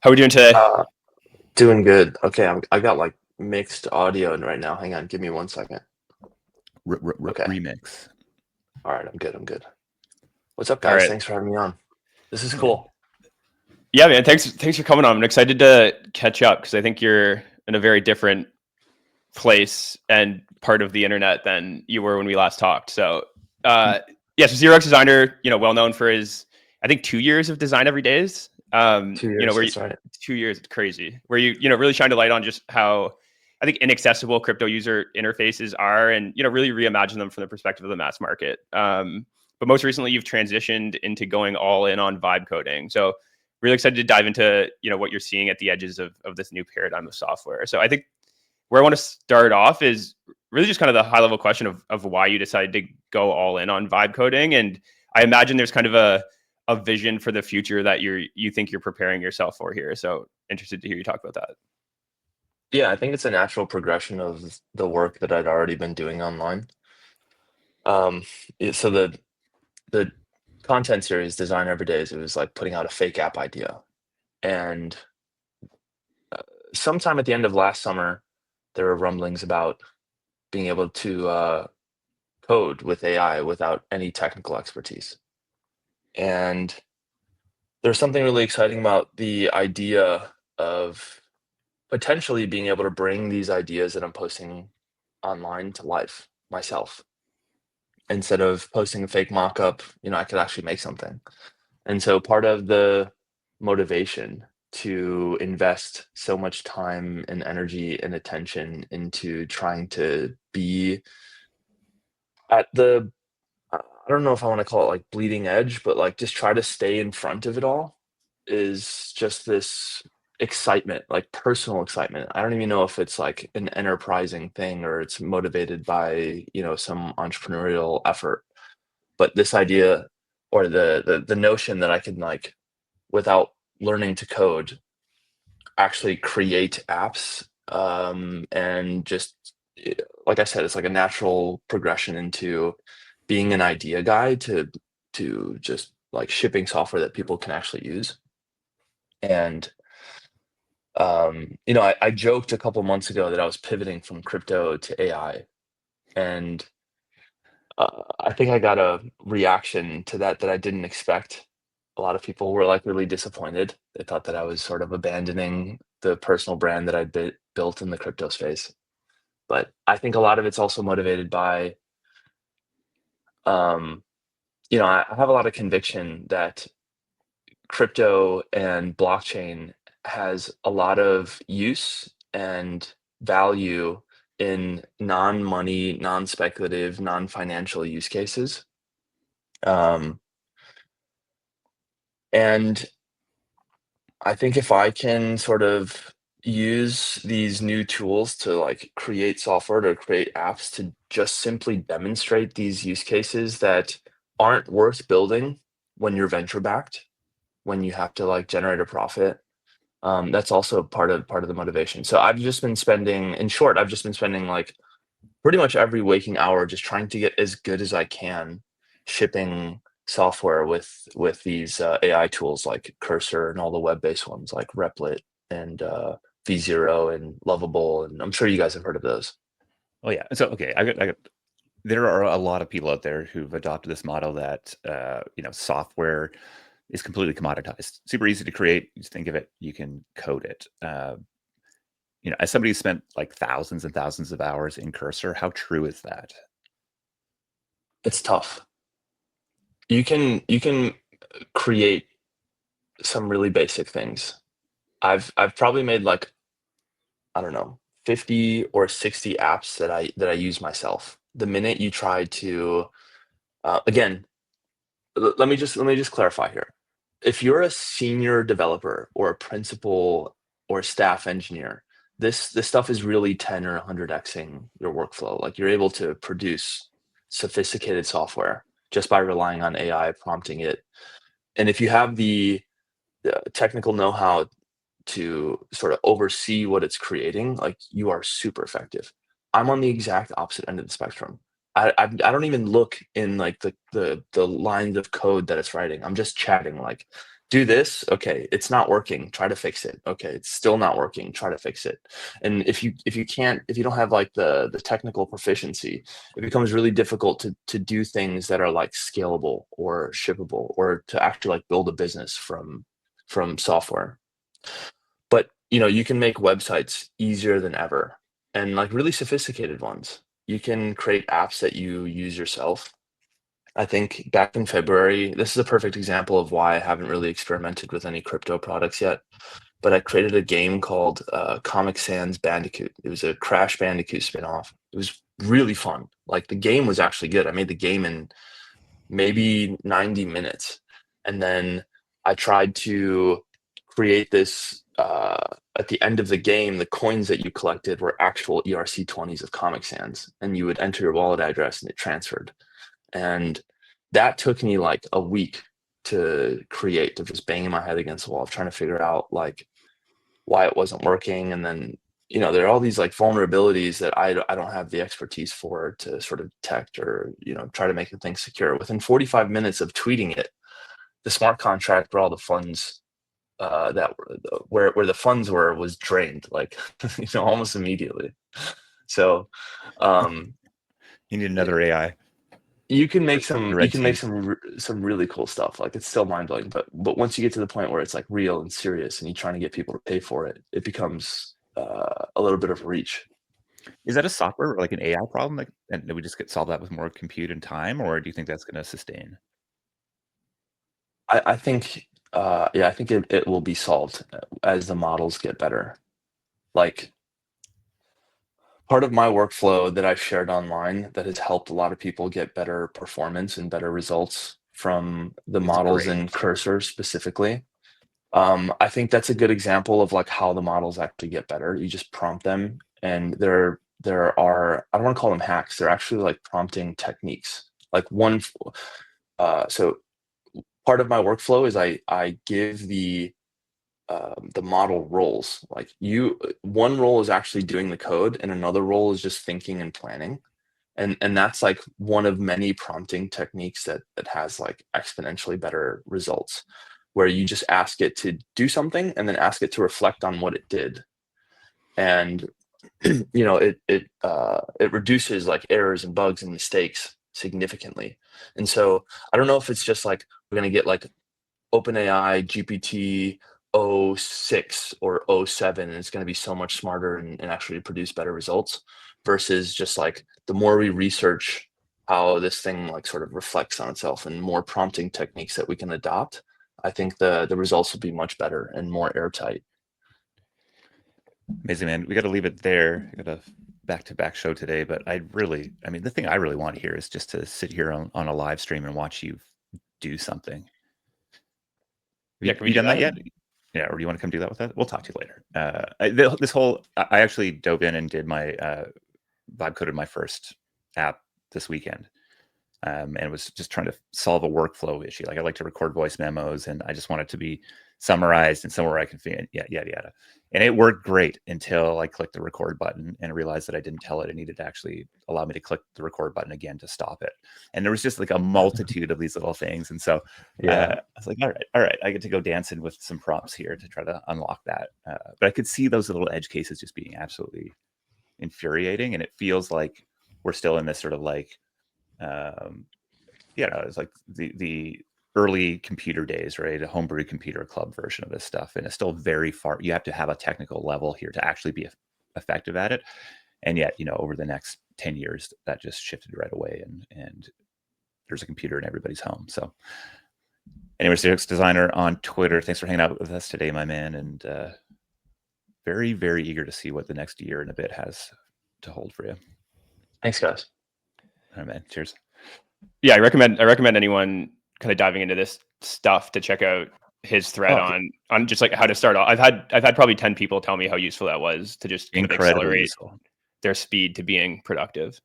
How are we doing today? Uh, Doing good. Okay, I got like mixed audio in right now. Hang on, give me 1 second. Okay. Remix. All right, I'm good. I'm good. What's up, All guys? right. Thanks for having me on. This is Yeah. cool. Yeah, man. Thanks for coming on. I'm excited to catch up because I think you're in a very different place and part of the internet than you were when we last talked. So, uh, yeah. So 0xDesigner, well known for his, I think, 2 years of design every days. 2 years. Where you That's right. 2 years, it's crazy. Where really shined a light on just how I think inaccessible crypto user interfaces are, and really reimagine them from the perspective of the mass market. But most recently, you've transitioned into going all in on vibe coding. So, really excited to dive into what you're seeing at the edges of this new paradigm of software. So, I think where I want to start off is really just kind of the high level question of why you decided to go all in on vibe coding. And I imagine there's kind of a vision for the future that you think you're preparing yourself for here. So interested to hear you talk about that. Yeah, I think it's a natural progression of the work that I'd already been doing online. Um, so the content series Design Every Days, it was like putting out a fake app idea. And uh, sometime at the end of last summer, there were rumblings about being able to code with AI without any technical expertise. And there's something really exciting about the idea of potentially being able to bring these ideas that I'm posting online to life myself. Instead of posting a fake mock-up, I could actually make something. And so part of the motivation to invest so much time and energy and attention into trying to be at the I don't know if I wanna call it, like, bleeding edge, but, like, just try to stay in front of it all is just this excitement, like, personal excitement. I don't even know if it's, like, an enterprising thing or it's motivated by, some entrepreneurial effort, but this idea or the notion that I can, like, without learning to code, actually create apps, and just like I said, it's like a natural progression into being an idea guy to just like shipping software that people can actually use. And I joked a couple months ago that I was pivoting from crypto to AI, and I think I got a reaction to that I didn't expect. A lot of people were like really disappointed. They thought that I was sort of abandoning the personal brand that I'd built in the crypto space. But I think a lot of it's also motivated by, um, I have a lot of conviction that crypto and blockchain has a lot of use and value in non-money, non-speculative, non-financial use cases. Um, and I think if I can sort of use these new tools to like create software to create apps to just simply demonstrate these use cases that aren't worth building when you're venture backed, when you have to like generate a profit. That's also part of the motivation. So I've just been spending, in short, I've just been spending like pretty much every waking hour just trying to get as good as I can shipping software with these AI tools like Cursor and all the web-based ones like Replit and V0 and Lovable, and I'm sure you guys have heard of those. Oh yeah. So okay, there are a lot of people out there who've adopted this model that software is completely commoditized, super easy to create. You just think of it, you can code it. As somebody who spent like thousands and thousands of hours in Cursor, how true is that? It's tough. You can create some really basic things. I've probably made like, I don't know, 50 or 60 apps that I use myself. The minute you try to again, let me just clarify here. If you're a senior developer or a principal or staff engineer, this stuff is really 10 or 100xing your workflow. Like you're able to produce sophisticated software just by relying on AI prompting it. And if you have the technical know-how to sort of oversee what it's creating, like you are super effective. I'm on the exact opposite end of the spectrum. I don't even look in like the lines of code that it's writing. I'm just chatting like, do this. Okay, it's not working. Try to fix it. Okay, it's still not working. Try to fix it. And if you don't have like the technical proficiency, it becomes really difficult to do things that are like scalable or shippable, or to actually like build a business from software. But you can make websites easier than ever, and like really sophisticated ones. You can create apps that you use yourself. I think back in February, this is a perfect example of why I haven't really experimented with any crypto products yet. But I created a game called Comic Sans Bandicoot. It was a Crash Bandicoot spinoff. It was really fun. Like, the game was actually good. I made the game in maybe 90 minutes. And then I tried to create this. At the end of the game, the coins that you collected were actual ERC20s of Comic Sans, and you would enter your wallet address and it transferred. And that took me like a week to create, of just banging my head against the wall, of trying to figure out like why it wasn't working. And then, there are all these like vulnerabilities that I don't have the expertise for to sort of detect, or, try to make the thing secure. Within 45 minutes of tweeting it, the smart contract where all the funds where the funds were was drained, like, almost immediately. So You need another AI. you can make some Red team. some really cool stuff. Like, it's still mind-blowing, but once you get to the point where it's like real and serious and you're trying to get people to pay for it, it becomes a little bit of reach. Is that a software or like an AI problem? Like, and we just solve that with more compute and time, or do you think that's going to sustain? I think I think it will be solved as the models get better. Like, part of my workflow that I've shared online that has helped a lot of people get better performance and better results from the models great. and Cursor specifically. I think that's a good example of like how the models actually get better. You just prompt them, and there are, I don't want to call them hacks. They're actually like prompting techniques. Like, so part of my workflow is I give the model roles. Like, one role is actually doing the code, and another role is just thinking and planning. And that's like one of many prompting techniques that has like exponentially better results, where you just ask it to do something and then ask it to reflect on what it did. And it reduces like errors and bugs and mistakes significantly. And so I don't know if it's just like we're going to get like OpenAI GPT 06 or 07, and it's going to be so much smarter and actually produce better results, versus just like the more we research how this thing like sort of reflects on itself and more prompting techniques that we can adopt, I think the results will be much better and more airtight. Amazing, man. We got to leave it there. I got a back-to-back show today, but the thing I really want here is just to sit here on a live stream and watch you do something. Have you done that yet? Yeah, or do you want to come do that with us? We'll talk to you later. I actually dove in and did my vibe coded my first app this weekend, and was just trying to solve a workflow issue. Like, I like to record voice memos, and I just want it to be summarized and somewhere I can fit, yada. And it worked great until I clicked the record button and realized that I didn't tell it it needed to actually allow me to click the record button again to stop it. And there was just like a multitude of these little things. And so I was like, all right, I get to go dancing with some prompts here to try to unlock that. But I could see those little edge cases just being absolutely infuriating. And it feels like we're still in this sort of like, it's like the early computer days, right? A homebrew computer club version of this stuff. And it's still very far. You have to have a technical level here to actually be effective at it. And yet, over the next 10 years, that just shifted right away. And there's a computer in everybody's home. So anyways, 0xDesigner on Twitter. Thanks for hanging out with us today, my man. And very, very eager to see what the next year and a bit has to hold for you. Thanks, guys. All right, man. Cheers. Yeah, I recommend anyone kind of diving into this stuff to check out his thread on just like how to start off. I've had probably 10 people tell me how useful that was to just kind of accelerate their speed to being productive.